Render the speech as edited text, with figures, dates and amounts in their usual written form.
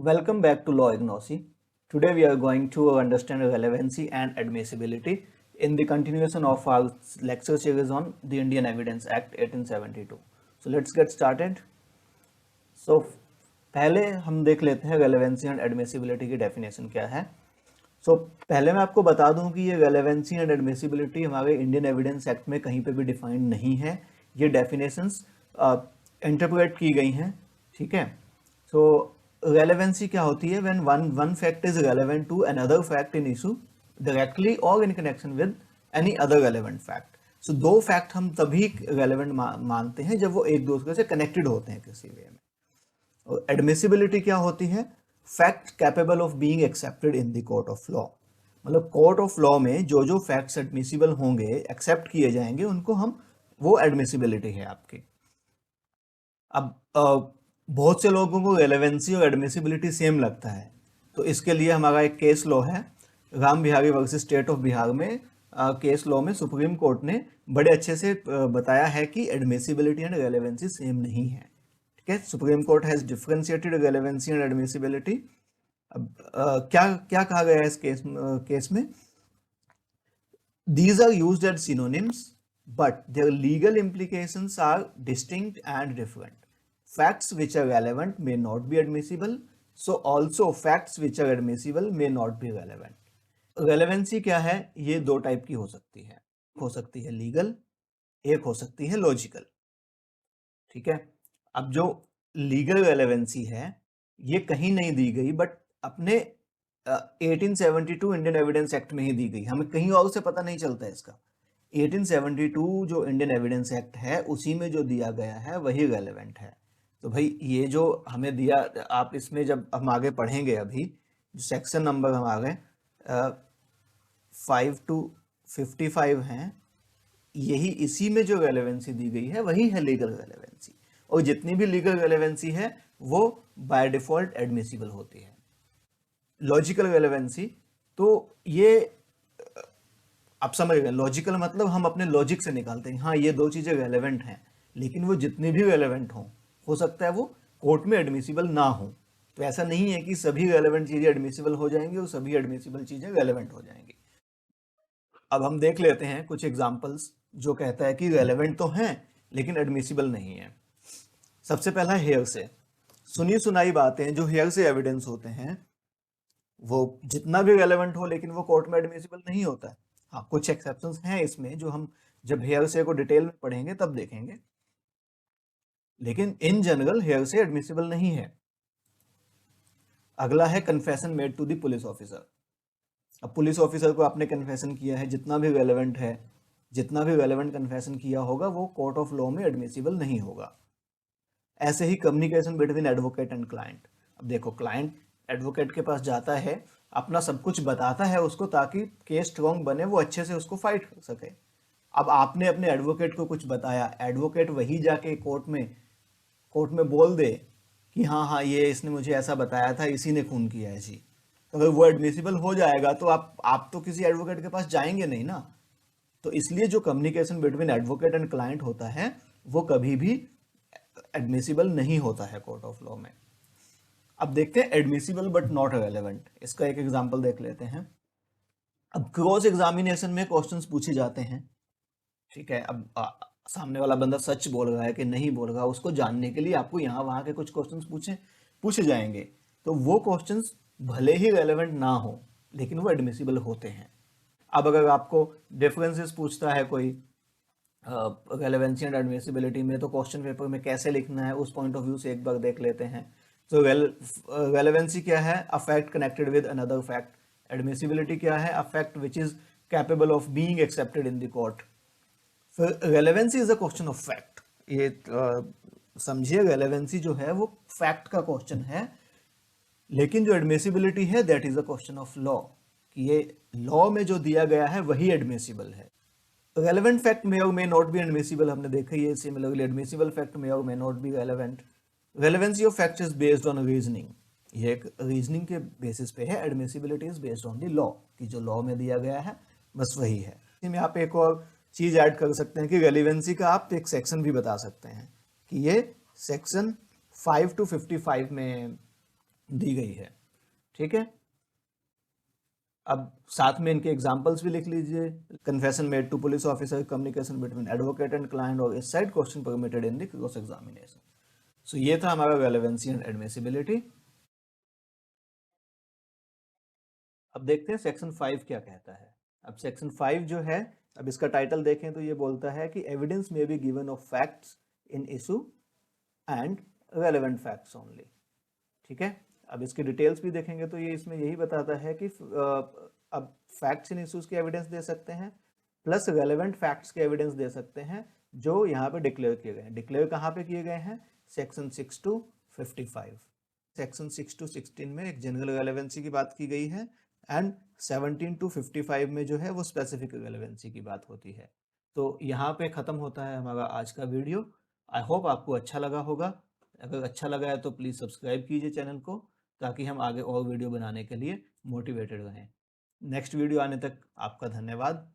Welcome back to Law Ignosi. Today we are going to understand relevancy and admissibility in the continuation of our lecture series on the Indian Evidence Act 1872. So let's get started. So पहले हम देख लेते हैं relevancy and admissibility की definition क्या है. सो पहले मैं आपको बता दूं कि ये रेलेवेंसी एंड एडमिसिबिलिटी हमारे इंडियन एविडेंस एक्ट में कहीं पे भी डिफाइंड नहीं है. ये डेफिनेशंस इंटरप्रेट की गई हैं. ठीक है. सो रेलेवेंसी क्या होती है? When one fact is relevant to another fact in issue directly और in connection with any other relevant fact. So दो फैक्ट हम तभी रेलेवेंट मानते हैं जब वो एक दूसरे से कनेक्टेड होते हैं किसी वे में. और एडमिसिबिलिटी क्या होती है? Fact capable of being accepted in the court of law. मतलब कोर्ट ऑफ लॉ में जो जो फैक्ट्स एडमिसिबल होंगे, एक्सेप्ट किए जाएंगे, उनको हम वो एडमिसिबिलिटी है आपकी. अब बहुत से लोगों को रेलेवेंसी और एडमिसिबिलिटी सेम लगता है, तो इसके लिए हमारा एक केस लॉ है Ram Bihari versus state of Bihar में. केस लॉ में सुप्रीम कोर्ट ने बड़े अच्छे से बताया है कि एडमिसिबिलिटी एंड रेलेवेंसी सेम नहीं है. ठीक है. Supreme court has differentiated relevancy and admissibility. अब क्या क्या कहा गया है इस केस में? These are used as synonyms, but their legal implications are distinct and different. Facts which are relevant may not be admissible, so also facts which are admissible may not be relevant. Relevancy क्या है? ये दो type की हो सकती है. हो सकती है लीगल, एक हो सकती है लॉजिकल. ठीक है. अब जो लीगल रेलेवेंसी है ये कहीं नहीं दी गई, बट अपने 1872 इंडियन एविडेंस एक्ट में ही दी गई. हमें कहीं और से पता नहीं चलता है इसका. 1872 जो इंडियन एविडेंस एक्ट है उसी में जो दिया गया है वही रेलेवेंट है. तो भाई ये जो हमें दिया, आप इसमें जब हम आगे पढ़ेंगे, अभी जो सेक्शन नंबर हमारे 5 to 55 हैं, यही इसी में जो रेलेवेंसी दी गई है वही है लीगल रेलेवेंसी. और जितनी भी लीगल रेलेवेंसी है वो बाय डिफॉल्ट एडमिसिबल होती है. लॉजिकल रेलेवेंसी तो ये आप समझ गए. लॉजिकल मतलब हम अपने लॉजिक से निकालते हैं, हाँ ये दो चीजें रेलेवेंट हैं, लेकिन वो जितनी भी रेलेवेंट हो सकता है वो कोर्ट में एडमिसिबल ना हो. तो ऐसा नहीं है कि सभी रेलेवेंट चीजें एडमिसिबल हो जाएंगी और सभी एडमिसिबल चीजें रेलेवेंट हो जाएंगी. अब हम देख लेते हैं कुछ एग्जांपल्स जो कहता है कि रेलेवेंट तो हैं लेकिन एडमिसिबल नहीं है. सबसे पहला हेयर से. सुनी सुनाई बातें जो हेयर से एविडेंस होते हैं वो जितना भी रेलेवेंट हो लेकिन वो कोर्ट में एडमिसिबल नहीं होता है. हाँ, कुछ एक्सेप्शंस हैं इसमें जो हम जब हेयर से को डिटेल में पढ़ेंगे तब देखेंगे, लेकिन in general hearsay admissible नहीं है. अगला है confession made to the police officer. अब पुलिस ऑफिसर को आपने कन्फेशन किया है, जितना भी रेलेवेंट है, जितना भी रेलेवेंट कन्फेशन किया होगा वो कोर्ट ऑफ लॉ में एडमिसिबल नहीं होगा. ऐसे ही communication between advocate and client. अब देखो, क्लाइंट एडवोकेट के पास जाता है, अपना सब कुछ बताता है उसको ताकि केस स्ट्रॉन्ग बने, वो अच्छे से उसको फाइट कर सके. अब आपने अपने एडवोकेट को कुछ बताया, एडवोकेट वही जाके कोर्ट में बोल दे कि हाँ हाँ ये इसने मुझे ऐसा बताया था, इसी ने खून किया है जी. तो अगर वो एडमिसिबल हो जाएगा तो आप तो किसी एडवोकेट के पास जाएंगे नहीं ना. तो इसलिए जो communication between advocate and client होता है वो कभी भी एडमिसिबल नहीं होता है कोर्ट ऑफ लॉ में. अब देखते हैं एडमिसिबल बट नॉट रेलेवेंट. इसका एक एग्जांपल देख लेते हैं. अब क्रॉस एग्जामिनेशन में क्वेश्चंस पूछे जाते हैं. ठीक है. अब सामने वाला बंदा सच बोल रहा है कि नहीं बोल रहा, उसको जानने के लिए आपको यहाँ वहाँ के कुछ क्वेश्चंस पूछे जाएंगे. तो वो क्वेश्चंस भले ही रेलेवेंट ना हो लेकिन वो एडमिसिबल होते हैं. अब अगर आपको डिफरेंसेस पूछता है कोई रेलेवेंसी एंड एडमिसिबिलिटी में, तो क्वेश्चन पेपर में कैसे लिखना है उस पॉइंट ऑफ व्यू से एक बार देख लेते हैं. तो रेलेवेंसी क्या है? A fact connected with another fact. Admissibility क्या है? A fact which is capable of being accepted in the court. फिर relevancy is a question of fact. ये समझिए, रेलेवेंसी जो है वो फैक्ट का क्वेश्चन है, लेकिन जो एडमिसिबिलिटी है that is a question of law, कि ये लॉ में जो दिया गया है वही एडमिसिबल है. रेलेवेंट फैक्ट मे और मे नॉट बी एडमिसिबल, हमने देखा ही है. सिमिलरली एडमिसिबल फैक्ट मे और may not be relevant. Relevancy of fact is based on reasoning. ये एक रीजनिंग के बेसिस पे है. Admissibility is based on the law, कि जो लॉ में दिया गया है बस वही है. इसमें आप एक और चीज ऐड कर सकते हैं कि रेलेवेंसी का आप एक सेक्शन भी बता सकते हैं कि ये सेक्शन 5 to 55 में दी गई है। ठीक है, अब साथ में इनके एग्जांपल्स भी लिख लीजिए। Confession made to police officer, communication between advocate and client और इस side question permitted in the cross examination. So ये था हमारा रेलेवेंसी एंड एडमिसिबिलिटी। अब देखते हैं सेक्शन 5 क्या कहता है। अब सेक्शन 5 जो है, अब इसका टाइटल देखें तो ये बोलता है कि evidence may be given of facts in issue and relevant facts only. ठीक है, अब इसकी डिटेल्स भी देखेंगे तो ये इसमें यही बताता है कि अब फैक्ट्स इन इश्यूज के एविडेंस दे सकते हैं, प्लस रेलेवेंट फैक्ट्स के एविडेंस दे सकते हैं जो यहाँ पे डिक्लेयर किए गए हैं। डिक्लेयर कहाँ पे किए गए हैं? Section 6 to 55। सेक्शन 6 to 16 में एक जनरल रेलेवेंसी की बात की गई है एंड 17 to 55 में जो है वो स्पेसिफिक रेलेवेंसी की बात होती है। तो यहाँ पे ख़त्म होता है हमारा आज का वीडियो। आई होप आपको अच्छा लगा होगा। अगर अच्छा लगा है तो प्लीज़ सब्सक्राइब कीजिए चैनल को, ताकि हम आगे और वीडियो बनाने के लिए मोटिवेटेड रहें। नेक्स्ट वीडियो आने तक आपका धन्यवाद।